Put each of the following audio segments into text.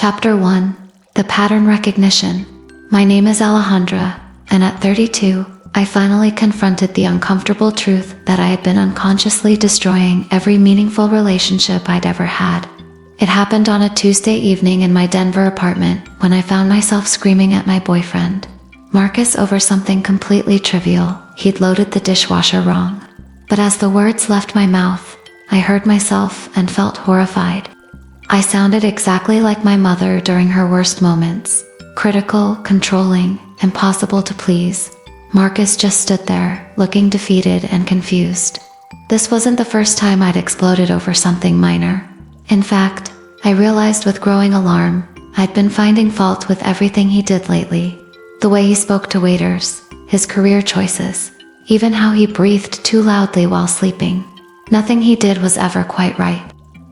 Chapter 1. The Pattern Recognition. My name is Alejandra, and at 32, I finally confronted the uncomfortable truth that I had been unconsciously destroying every meaningful relationship I'd ever had. It happened on a Tuesday evening in my Denver apartment when I found myself screaming at my boyfriend, Marcus, over something completely trivial. He'd loaded the dishwasher wrong. But as the words left my mouth, I heard myself and felt horrified. I sounded exactly like my mother during her worst moments. Critical, controlling, impossible to please. Marcus just stood there, looking defeated and confused. This wasn't the first time I'd exploded over something minor. In fact, I realized with growing alarm, I'd been finding fault with everything he did lately. The way he spoke to waiters, his career choices, even how he breathed too loudly while sleeping. Nothing he did was ever quite right.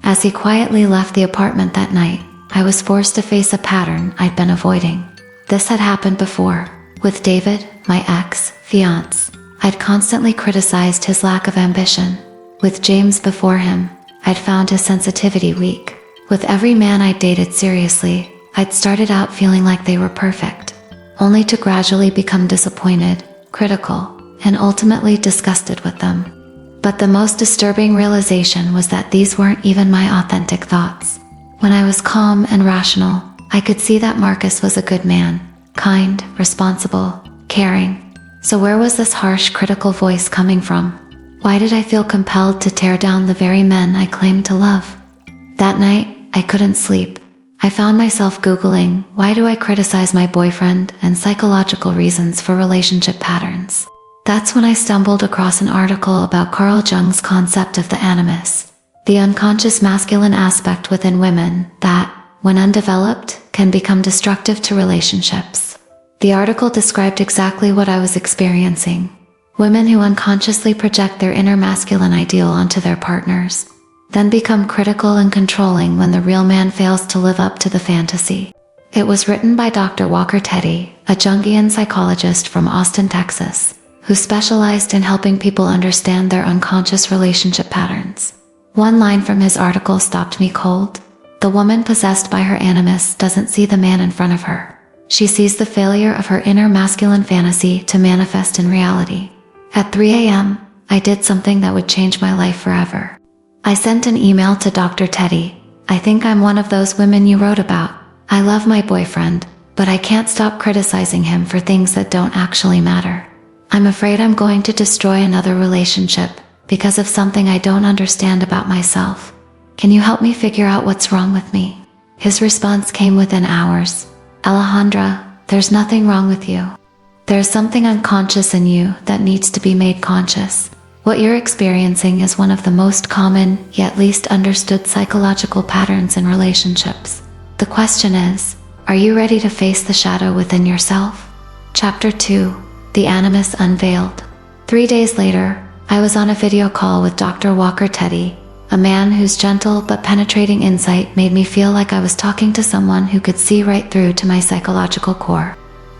As he quietly left the apartment that night, I was forced to face a pattern I'd been avoiding. This had happened before. With David, my ex-fiance, I'd constantly criticized his lack of ambition. With James before him, I'd found his sensitivity weak. With every man I'd dated seriously, I'd started out feeling like they were perfect, only to gradually become disappointed, critical, and ultimately disgusted with them. But the most disturbing realization was that these weren't even my authentic thoughts. When I was calm and rational, I could see that Marcus was a good man, kind, responsible, caring. So where was this harsh, critical voice coming from? Why did I feel compelled to tear down the very men I claimed to love? That night, I couldn't sleep. I found myself Googling, why do I criticize my boyfriend, and psychological reasons for relationship patterns. That's when I stumbled across an article about Carl Jung's concept of the Animus, the unconscious masculine aspect within women that, when undeveloped, can become destructive to relationships. The article described exactly what I was experiencing. Women who unconsciously project their inner masculine ideal onto their partners, then become critical and controlling when the real man fails to live up to the fantasy. It was written by Dr. Walker Teddy, a Jungian psychologist from Austin, Texas, who specialized in helping people understand their unconscious relationship patterns. One line from his article stopped me cold. The woman possessed by her animus doesn't see the man in front of her. She sees the failure of her inner masculine fantasy to manifest in reality. At 3 a.m., I did something that would change my life forever. I sent an email to Dr. Teddy. I think I'm one of those women you wrote about. I love my boyfriend, but I can't stop criticizing him for things that don't actually matter. I'm afraid I'm going to destroy another relationship because of something I don't understand about myself. Can you help me figure out what's wrong with me? His response came within hours. Alejandra, there's nothing wrong with you. There's something unconscious in you that needs to be made conscious. What you're experiencing is one of the most common, yet least understood psychological patterns in relationships. The question is, are you ready to face the shadow within yourself? Chapter 2. The Animus Unveiled. 3 days later, I was on a video call with Dr. Walker Teddy, a man whose gentle but penetrating insight made me feel like I was talking to someone who could see right through to my psychological core.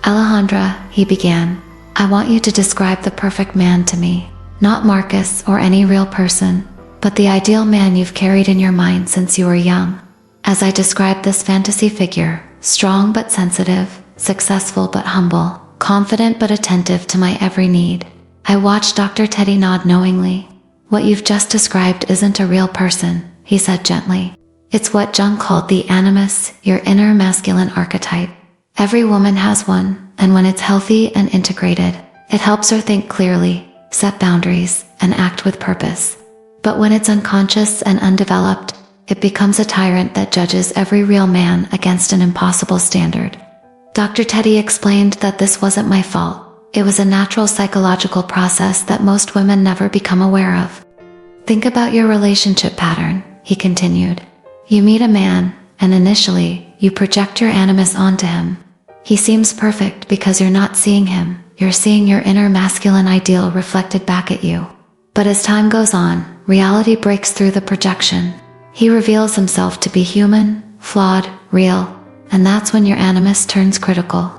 Alejandra, he began, I want you to describe the perfect man to me. Not Marcus or any real person, but the ideal man you've carried in your mind since you were young. As I described this fantasy figure, strong but sensitive, successful but humble, confident but attentive to my every need, I watched Dr. Teddy nod knowingly. What you've just described isn't a real person, he said gently. It's what Jung called the Animus, your inner masculine archetype. Every woman has one, and when it's healthy and integrated, it helps her think clearly, set boundaries, and act with purpose. But when it's unconscious and undeveloped, it becomes a tyrant that judges every real man against an impossible standard. Dr. Teddy explained that this wasn't my fault. It was a natural psychological process that most women never become aware of. Think about your relationship pattern, he continued. You meet a man, and initially, you project your animus onto him. He seems perfect because you're not seeing him, you're seeing your inner masculine ideal reflected back at you. But as time goes on, reality breaks through the projection. He reveals himself to be human, flawed, real, and that's when your animus turns critical.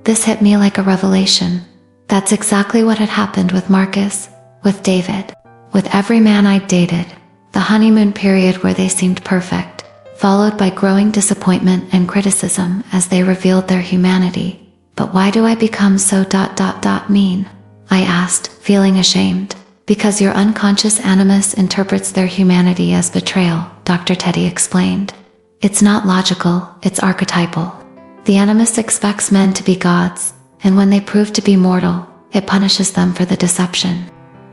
This hit me like a revelation. That's exactly what had happened with Marcus, with David, with every man I'd dated. The honeymoon period where they seemed perfect, followed by growing disappointment and criticism as they revealed their humanity. But why do I become so mean? I asked, feeling ashamed. Because your unconscious animus interprets their humanity as betrayal, Dr. Teddy explained. It's not logical, it's archetypal. The animus expects men to be gods, and when they prove to be mortal, it punishes them for the deception.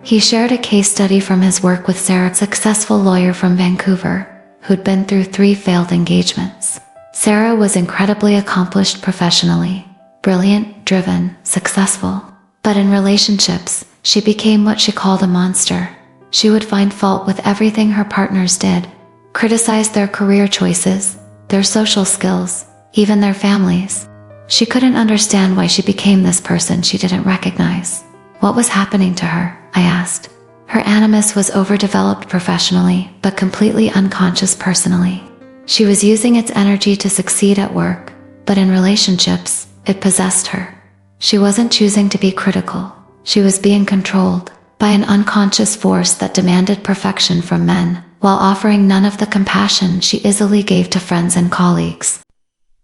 He shared a case study from his work with Sarah, a successful lawyer from Vancouver, who'd been through 3 failed engagements. Sarah was incredibly accomplished professionally, brilliant, driven, successful. But in relationships, she became what she called a monster. She would find fault with everything her partners did, criticize their career choices, their social skills, even their families. She couldn't understand why she became this person she didn't recognize. What was happening to her? I asked. Her animus was overdeveloped professionally, but completely unconscious personally. She was using its energy to succeed at work, but in relationships, it possessed her. She wasn't choosing to be critical. She was being controlled by an unconscious force that demanded perfection from men, while offering none of the compassion she easily gave to friends and colleagues.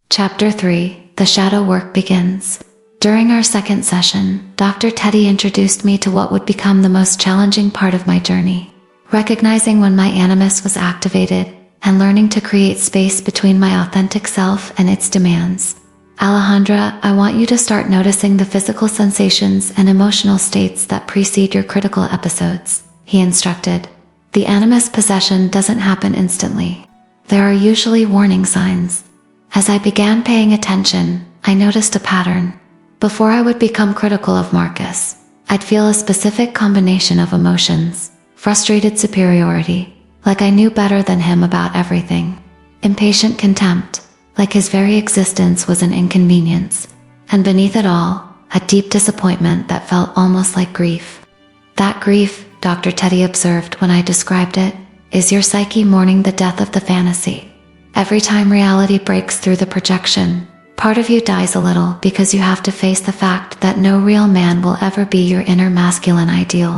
Chapter 3: The Shadow Work Begins. During our second session, Dr. Teddy introduced me to what would become the most challenging part of my journey. Recognizing when my animus was activated, and learning to create space between my authentic self and its demands. Alejandra, I want you to start noticing the physical sensations and emotional states that precede your critical episodes, he instructed. The animus possession doesn't happen instantly. There are usually warning signs. As I began paying attention, I noticed a pattern. Before I would become critical of Marcus, I'd feel a specific combination of emotions: frustrated superiority, like I knew better than him about everything; impatient contempt, like his very existence was an inconvenience; and beneath it all, a deep disappointment that felt almost like grief. That grief, Dr. Teddy observed when I described it, is your psyche mourning the death of the fantasy. Every time reality breaks through the projection, part of you dies a little because you have to face the fact that no real man will ever be your inner masculine ideal.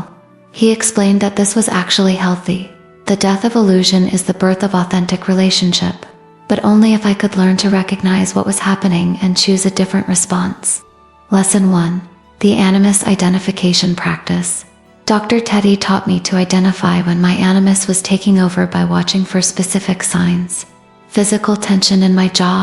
He explained that this was actually healthy. The death of illusion is the birth of authentic relationship, but only if I could learn to recognize what was happening and choose a different response. Lesson 1: The Animus Identification Practice. Dr. Teddy taught me to identify when my animus was taking over by watching for specific signs. Physical tension in my jaw,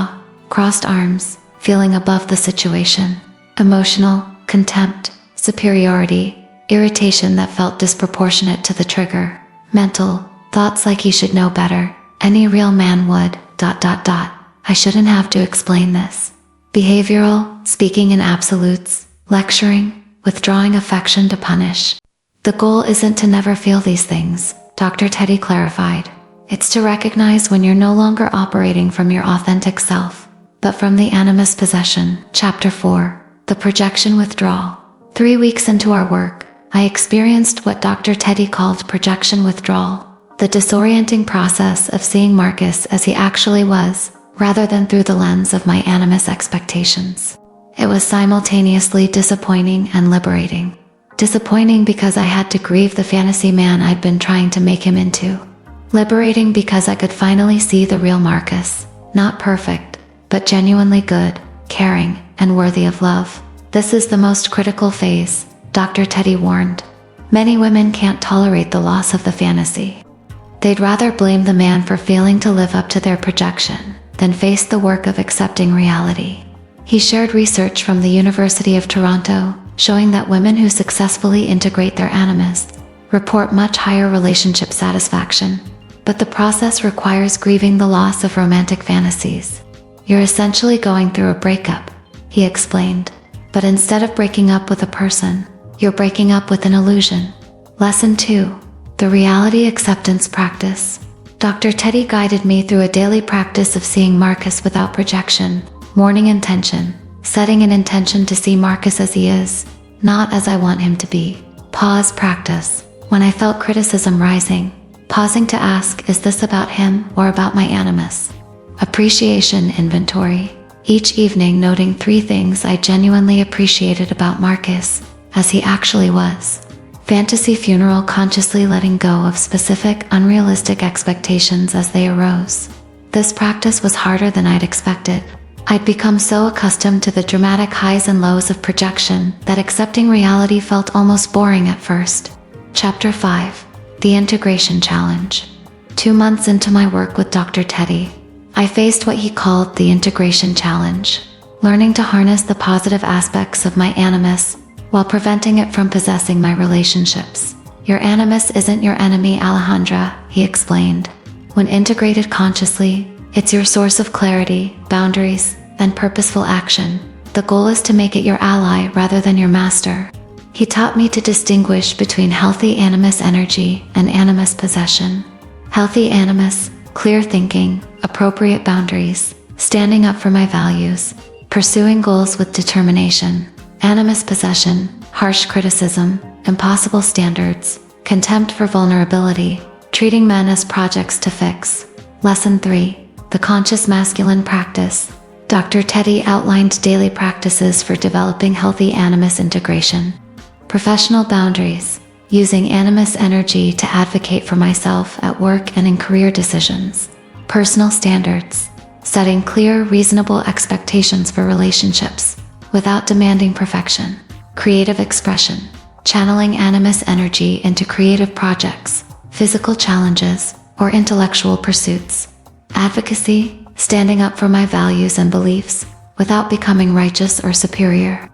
crossed arms, feeling above the situation. Emotional, contempt, superiority, irritation that felt disproportionate to the trigger. Mental, thoughts like he should know better, any real man would, I shouldn't have to explain this. Behavioral, speaking in absolutes, lecturing, withdrawing affection to punish. The goal isn't to never feel these things, Dr. Teddy clarified. It's to recognize when you're no longer operating from your authentic self, but from the animus possession. Chapter 4: The Projection Withdrawal. 3 weeks into our work, I experienced what Dr. Teddy called projection withdrawal, the disorienting process of seeing Marcus as he actually was, rather than through the lens of my animus expectations. It was simultaneously disappointing and liberating. Disappointing because I had to grieve the fantasy man I'd been trying to make him into. Liberating because I could finally see the real Marcus, not perfect, but genuinely good, caring, and worthy of love. This is the most critical phase, Dr. Teddy warned. Many women can't tolerate the loss of the fantasy. They'd rather blame the man for failing to live up to their projection than face the work of accepting reality. He shared research from the University of Toronto, showing that women who successfully integrate their animus report much higher relationship satisfaction. But the process requires grieving the loss of romantic fantasies. You're essentially going through a breakup, he explained. But instead of breaking up with a person, you're breaking up with an illusion. Lesson 2: The Reality Acceptance Practice. Dr. Teddy guided me through a daily practice of seeing Marcus without projection, morning intention, setting an intention to see Marcus as he is, not as I want him to be. Pause practice. When I felt criticism rising, pausing to ask, is this about him or about my animus? Appreciation inventory. Each evening noting 3 things I genuinely appreciated about Marcus, as he actually was. Fantasy funeral, consciously letting go of specific, unrealistic expectations as they arose. This practice was harder than I'd expected. I'd become so accustomed to the dramatic highs and lows of projection that accepting reality felt almost boring at first. Chapter 5. The Integration Challenge. 2 months into my work with Dr. Teddy, I faced what he called the Integration Challenge, learning to harness the positive aspects of my animus while preventing it from possessing my relationships. Your animus isn't your enemy, Alejandra, he explained. When integrated consciously, it's your source of clarity, boundaries, and purposeful action. The goal is to make it your ally rather than your master. He taught me to distinguish between healthy animus energy and animus possession. Healthy animus, clear thinking, appropriate boundaries, standing up for my values, pursuing goals with determination. Animus possession, harsh criticism, impossible standards, contempt for vulnerability, treating men as projects to fix. Lesson 3. The Conscious Masculine Practice. Dr. Teddy outlined daily practices for developing healthy animus integration. Professional boundaries. Using animus energy to advocate for myself at work and in career decisions. Personal standards. Setting clear, reasonable expectations for relationships without demanding perfection. Creative expression. Channeling animus energy into creative projects, physical challenges, or intellectual pursuits. Advocacy, standing up for my values and beliefs without becoming righteous or superior.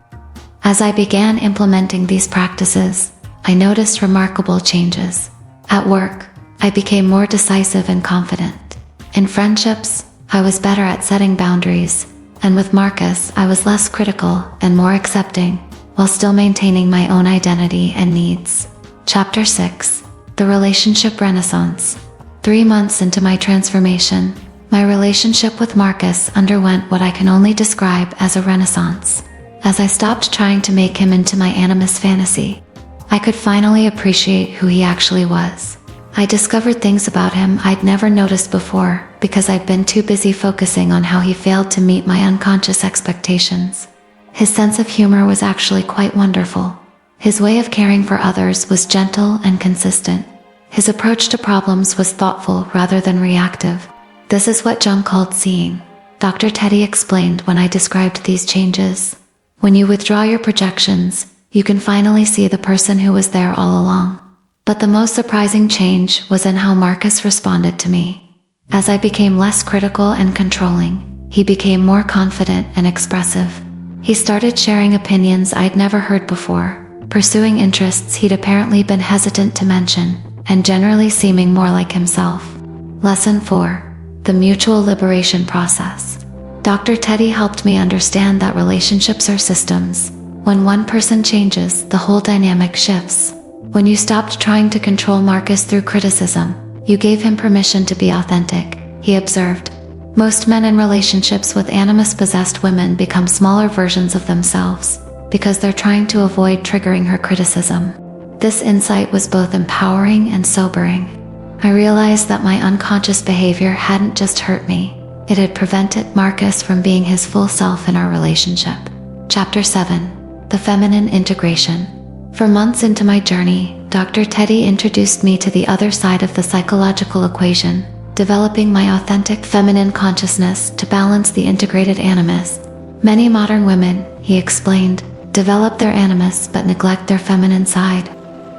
As I began implementing these practices, I noticed remarkable changes. At work, I became more decisive and confident. In friendships, I was better at setting boundaries, and with Marcus, I was less critical and more accepting, while still maintaining my own identity and needs. Chapter 6. The Relationship Renaissance. 3 months into my transformation, my relationship with Marcus underwent what I can only describe as a renaissance. As I stopped trying to make him into my animus fantasy, I could finally appreciate who he actually was. I discovered things about him I'd never noticed before because I'd been too busy focusing on how he failed to meet my unconscious expectations. His sense of humor was actually quite wonderful. His way of caring for others was gentle and consistent. His approach to problems was thoughtful rather than reactive. This is what Jung called seeing. Dr. Teddy explained when I described these changes. When you withdraw your projections, you can finally see the person who was there all along. But the most surprising change was in how Marcus responded to me. As I became less critical and controlling, he became more confident and expressive. He started sharing opinions I'd never heard before, pursuing interests he'd apparently been hesitant to mention, and generally seeming more like himself. Lesson 4. The Mutual Liberation Process. Dr. Teddy helped me understand that relationships are systems. When one person changes, the whole dynamic shifts. When you stopped trying to control Marcus through criticism, you gave him permission to be authentic, he observed. Most men in relationships with animus-possessed women become smaller versions of themselves, because they're trying to avoid triggering her criticism. This insight was both empowering and sobering. I realized that my unconscious behavior hadn't just hurt me, it had prevented Marcus from being his full self in our relationship. Chapter 7. The Feminine Integration. For months into my journey, Dr. Teddy introduced me to the other side of the psychological equation, developing my authentic feminine consciousness to balance the integrated animus. Many modern women, he explained, develop their animus but neglect their feminine side.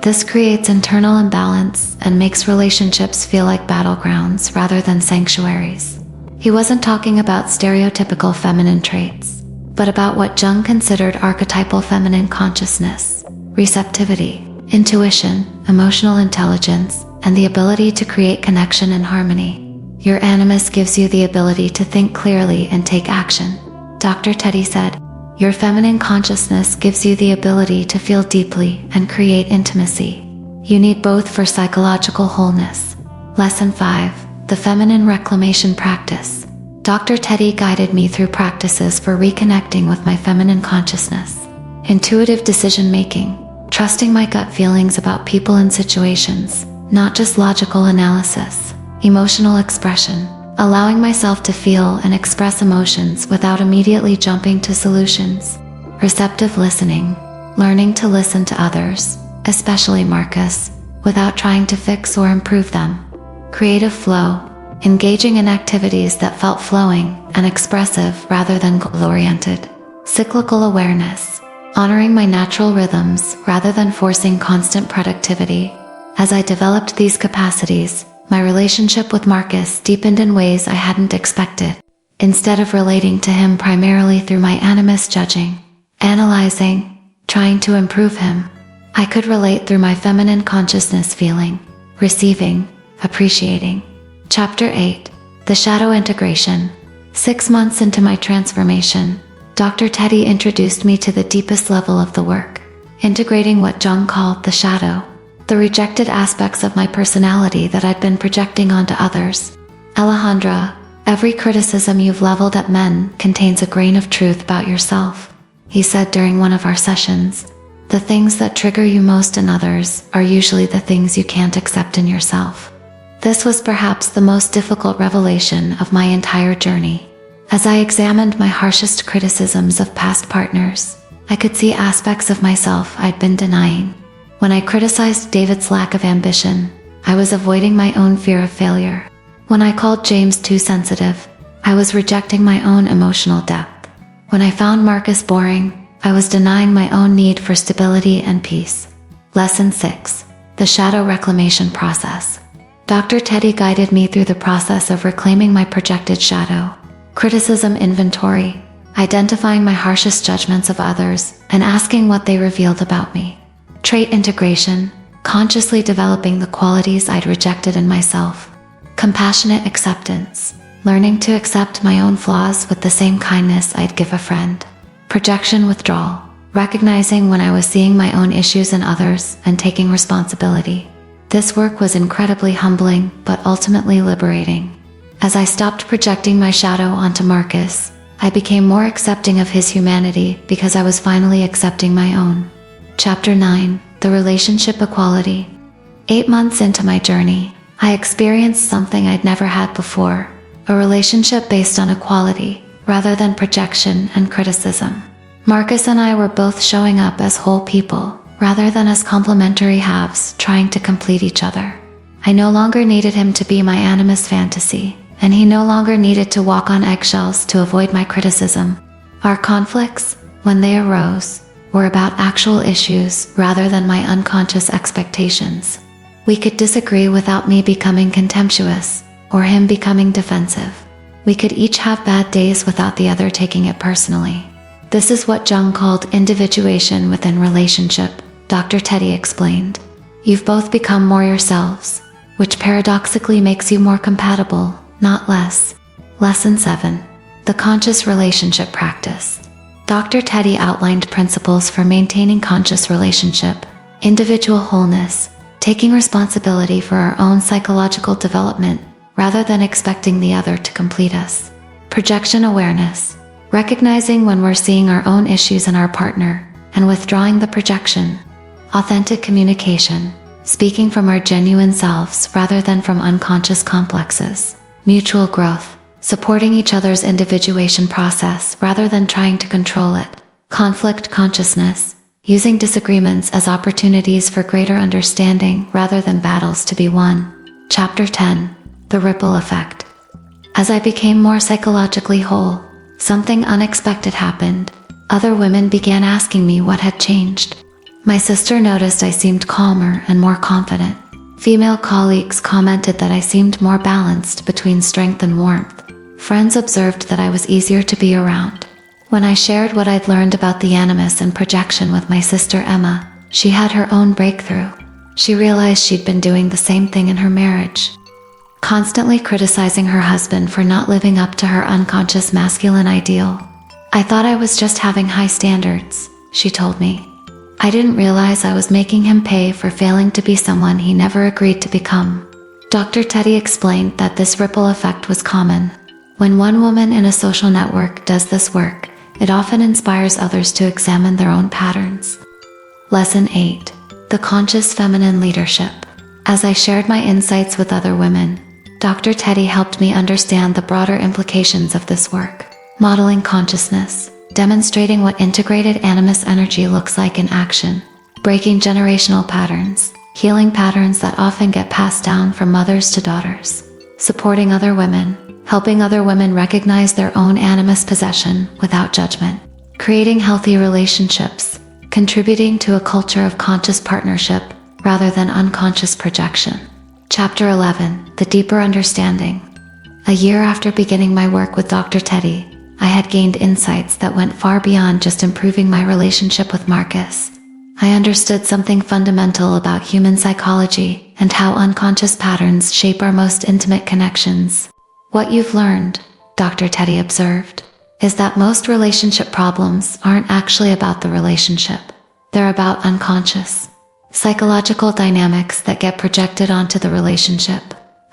This creates internal imbalance and makes relationships feel like battlegrounds rather than sanctuaries. He wasn't talking about stereotypical feminine traits, but about what Jung considered archetypal feminine consciousness, receptivity, intuition, emotional intelligence, and the ability to create connection and harmony. Your animus gives you the ability to think clearly and take action. Dr. Teddy said, your feminine consciousness gives you the ability to feel deeply and create intimacy. You need both for psychological wholeness. Lesson 5. The Feminine Reclamation Practice. Dr. Teddy guided me through practices for reconnecting with my feminine consciousness. Intuitive decision-making, trusting my gut feelings about people and situations, not just logical analysis. Emotional expression, allowing myself to feel and express emotions without immediately jumping to solutions. Receptive listening, learning to listen to others, especially Marcus, without trying to fix or improve them. Creative flow, engaging in activities that felt flowing and expressive rather than goal-oriented. Cyclical awareness, honoring my natural rhythms rather than forcing constant productivity. As I developed these capacities, my relationship with Marcus deepened in ways I hadn't expected. Instead of relating to him primarily through my animus judging, analyzing, trying to improve him, I could relate through my feminine consciousness feeling, receiving, appreciating. Chapter 8. The Shadow Integration. 6 months into my transformation, Dr. Teddy introduced me to the deepest level of the work, integrating what Jung called the shadow, the rejected aspects of my personality that I'd been projecting onto others. Alejandra, every criticism you've leveled at men contains a grain of truth about yourself, he said during one of our sessions. The things that trigger you most in others are usually the things you can't accept in yourself. This was perhaps the most difficult revelation of my entire journey. As I examined my harshest criticisms of past partners, I could see aspects of myself I'd been denying. When I criticized David's lack of ambition, I was avoiding my own fear of failure. When I called James too sensitive, I was rejecting my own emotional depth. When I found Marcus boring, I was denying my own need for stability and peace. Lesson 6. The Shadow Reclamation Process. Dr. Teddy guided me through the process of reclaiming my projected shadow. Criticism inventory, identifying my harshest judgments of others, and asking what they revealed about me. Trait integration, consciously developing the qualities I'd rejected in myself. Compassionate acceptance, learning to accept my own flaws with the same kindness I'd give a friend. Projection withdrawal, recognizing when I was seeing my own issues in others and taking responsibility. This work was incredibly humbling, but ultimately liberating. As I stopped projecting my shadow onto Marcus, I became more accepting of his humanity because I was finally accepting my own. Chapter 9. The Relationship Equality. 8 months into my journey, I experienced something I'd never had before, a relationship based on equality, rather than projection and criticism. Marcus and I were both showing up as whole people, rather than as complementary halves trying to complete each other. I no longer needed him to be my animus fantasy, and he no longer needed to walk on eggshells to avoid my criticism. Our conflicts, when they arose, were about actual issues rather than my unconscious expectations. We could disagree without me becoming contemptuous, or him becoming defensive. We could each have bad days without the other taking it personally. This is what Jung called individuation within relationship, Dr. Teddy explained. You've both become more yourselves, which paradoxically makes you more compatible, not less. Lesson 7. The Conscious Relationship Practice. Dr. Teddy outlined principles for maintaining conscious relationship, individual wholeness, taking responsibility for our own psychological development, rather than expecting the other to complete us. Projection awareness, recognizing when we're seeing our own issues in our partner, and withdrawing the projection. Authentic communication, speaking from our genuine selves rather than from unconscious complexes. Mutual growth, supporting each other's individuation process rather than trying to control it. Conflict consciousness, using disagreements as opportunities for greater understanding rather than battles to be won. Chapter 10. The Ripple Effect. As I became more psychologically whole, something unexpected happened. Other women began asking me what had changed. My sister noticed I seemed calmer and more confident. Female colleagues commented that I seemed more balanced between strength and warmth. Friends observed that I was easier to be around. When I shared what I'd learned about the animus and projection with my sister Emma, she had her own breakthrough. She realized she'd been doing the same thing in her marriage. Constantly criticizing her husband for not living up to her unconscious masculine ideal. I thought I was just having high standards, she told me. I didn't realize I was making him pay for failing to be someone he never agreed to become. Dr. Teddy explained that this ripple effect was common. When one woman in a social network does this work, it often inspires others to examine their own patterns. Lesson 8. The Conscious Feminine Leadership. As I shared my insights with other women, Dr. Teddy helped me understand the broader implications of this work. Modeling consciousness, demonstrating what integrated animus energy looks like in action, breaking generational patterns, healing patterns that often get passed down from mothers to daughters. supporting other women, helping other women recognize their own animus possession without judgment, creating healthy relationships, contributing to a culture of conscious partnership rather than unconscious projection. Chapter 11, The Deeper Understanding. A year after beginning my work with Dr. Teddy, I had gained insights that went far beyond just improving my relationship with Marcus. I understood something fundamental about human psychology and how unconscious patterns shape our most intimate connections. What you've learned, Dr. Teddy observed, is that most relationship problems aren't actually about the relationship. They're about unconscious, psychological dynamics that get projected onto the relationship.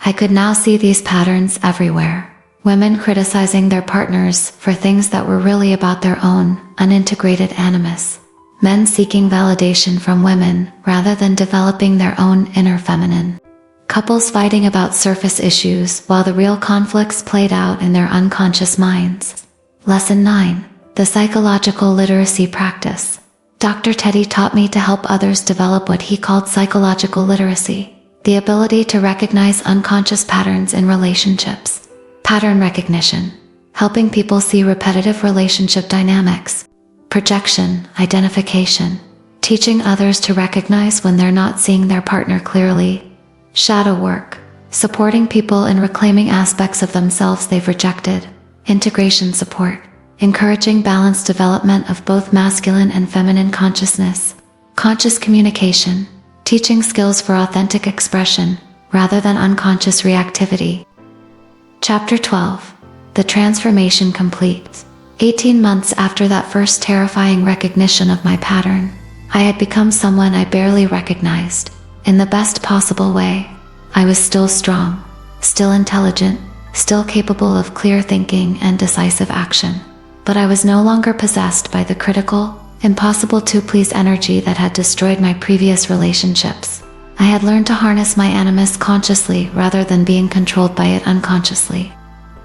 I could now see these patterns everywhere. Women criticizing their partners for things that were really about their own, unintegrated animus. Men seeking validation from women rather than developing their own inner feminine. Couples fighting about surface issues while the real conflicts played out in their unconscious minds. Lesson 9. The Psychological Literacy Practice. Dr. Teddy taught me to help others develop what he called psychological literacy, the ability to recognize unconscious patterns in relationships. Pattern recognition, helping people see repetitive relationship dynamics. Projection, identification, teaching others to recognize when they're not seeing their partner clearly. Shadow work, supporting people in reclaiming aspects of themselves they've rejected. Integration support, encouraging balanced development of both masculine and feminine consciousness. Conscious communication, teaching skills for authentic expression rather than unconscious reactivity. Chapter 12. The Transformation Complete. 18 months after that first terrifying recognition of my pattern, I had become someone I barely recognized. In the best possible way. I was still strong, still intelligent, still capable of clear thinking and decisive action. But I was no longer possessed by the critical, impossible to please energy that had destroyed my previous relationships. I had learned to harness my animus consciously rather than being controlled by it unconsciously.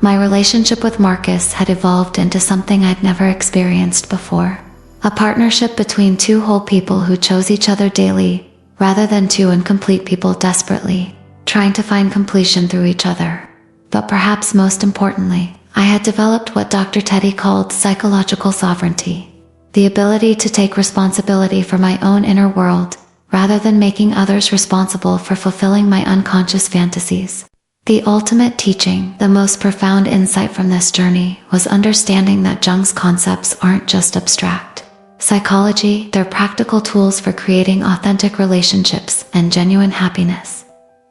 My relationship with Marcus had evolved into something I'd never experienced before. A partnership between two whole people who chose each other daily, rather than two incomplete people desperately, trying to find completion through each other. But perhaps most importantly, I had developed what Dr. Teddy called psychological sovereignty. The ability to take responsibility for my own inner world, rather than making others responsible for fulfilling my unconscious fantasies. The ultimate teaching, the most profound insight from this journey, was understanding that Jung's concepts aren't just abstract. Psychology, they're practical tools for creating authentic relationships and genuine happiness.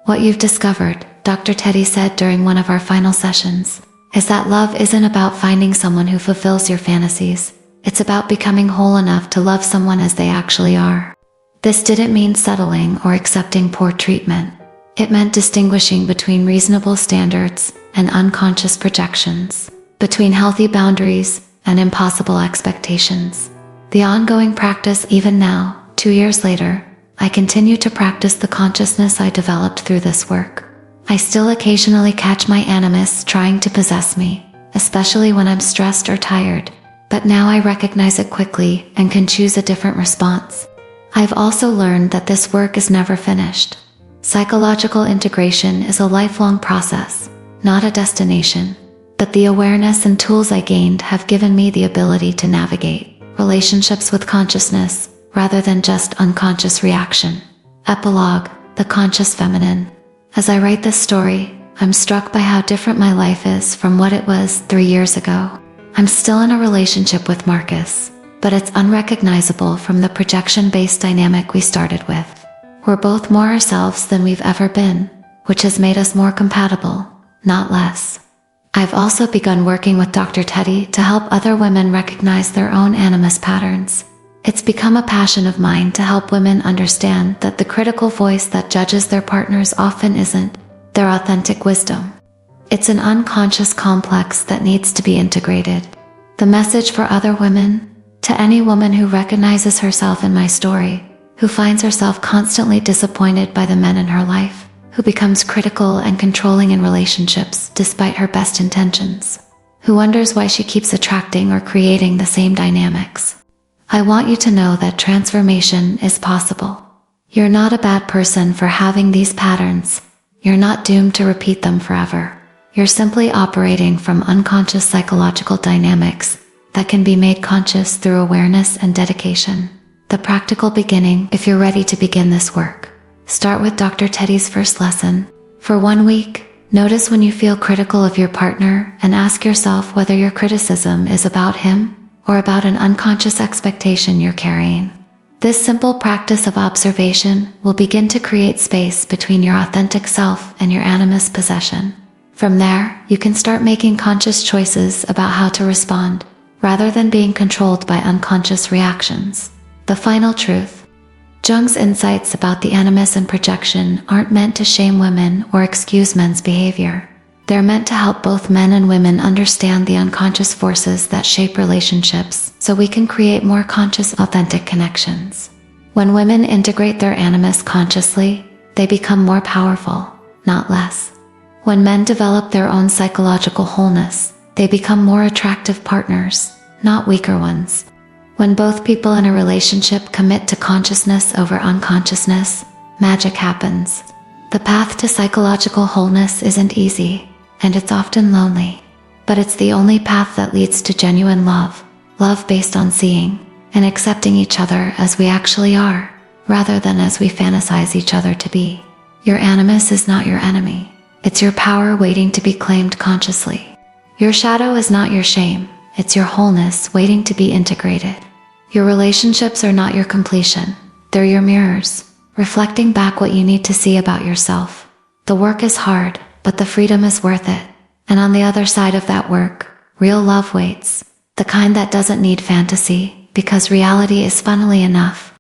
What you've discovered, Dr. Teddy said during one of our final sessions, is that love isn't about finding someone who fulfills your fantasies. It's about becoming whole enough to love someone as they actually are. This didn't mean settling or accepting poor treatment. It meant distinguishing between reasonable standards and unconscious projections, between healthy boundaries and impossible expectations. The ongoing practice, even now, 2 years later, I continue to practice the consciousness I developed through this work. I still occasionally catch my animus trying to possess me, especially when I'm stressed or tired, but now I recognize it quickly and can choose a different response. I've also learned that this work is never finished. Psychological integration is a lifelong process, not a destination, but the awareness and tools I gained have given me the ability to navigate relationships with consciousness, rather than just unconscious reaction. Epilogue, the conscious feminine. As I write this story, I'm struck by how different my life is from what it was 3 years ago. I'm still in a relationship with Marcus, but it's unrecognizable from the projection-based dynamic we started with. We're both more ourselves than we've ever been, which has made us more compatible, not less. I've also begun working with Dr. Teddy to help other women recognize their own animus patterns. It's become a passion of mine to help women understand that the critical voice that judges their partners often isn't their authentic wisdom. It's an unconscious complex that needs to be integrated. The message for other women, to any woman who recognizes herself in my story, who finds herself constantly disappointed by the men in her life, who becomes critical and controlling in relationships despite her best intentions, who wonders why she keeps attracting or creating the same dynamics. I want you to know that transformation is possible. You're not a bad person for having these patterns. You're not doomed to repeat them forever. You're simply operating from unconscious psychological dynamics that can be made conscious through awareness and dedication. The practical beginning, if you're ready to begin this work. Start with Dr. Teddy's first lesson. For 1 week, notice when you feel critical of your partner and ask yourself whether your criticism is about him or about an unconscious expectation you're carrying. This simple practice of observation will begin to create space between your authentic self and your animus possession. From there, you can start making conscious choices about how to respond, rather than being controlled by unconscious reactions. The final truth. Jung's insights about the animus and projection aren't meant to shame women or excuse men's behavior. They're meant to help both men and women understand the unconscious forces that shape relationships so we can create more conscious, authentic connections. When women integrate their animus consciously, they become more powerful, not less. When men develop their own psychological wholeness, they become more attractive partners, not weaker ones. When both people in a relationship commit to consciousness over unconsciousness, magic happens. The path to psychological wholeness isn't easy, and it's often lonely. But it's the only path that leads to genuine love, love based on seeing and accepting each other as we actually are, rather than as we fantasize each other to be. Your animus is not your enemy. It's your power waiting to be claimed consciously. Your shadow is not your shame. It's your wholeness waiting to be integrated. Your relationships are not your completion. They're your mirrors, reflecting back what you need to see about yourself. The work is hard, but the freedom is worth it. And on the other side of that work, real love waits. The kind that doesn't need fantasy, because reality is funnily enough.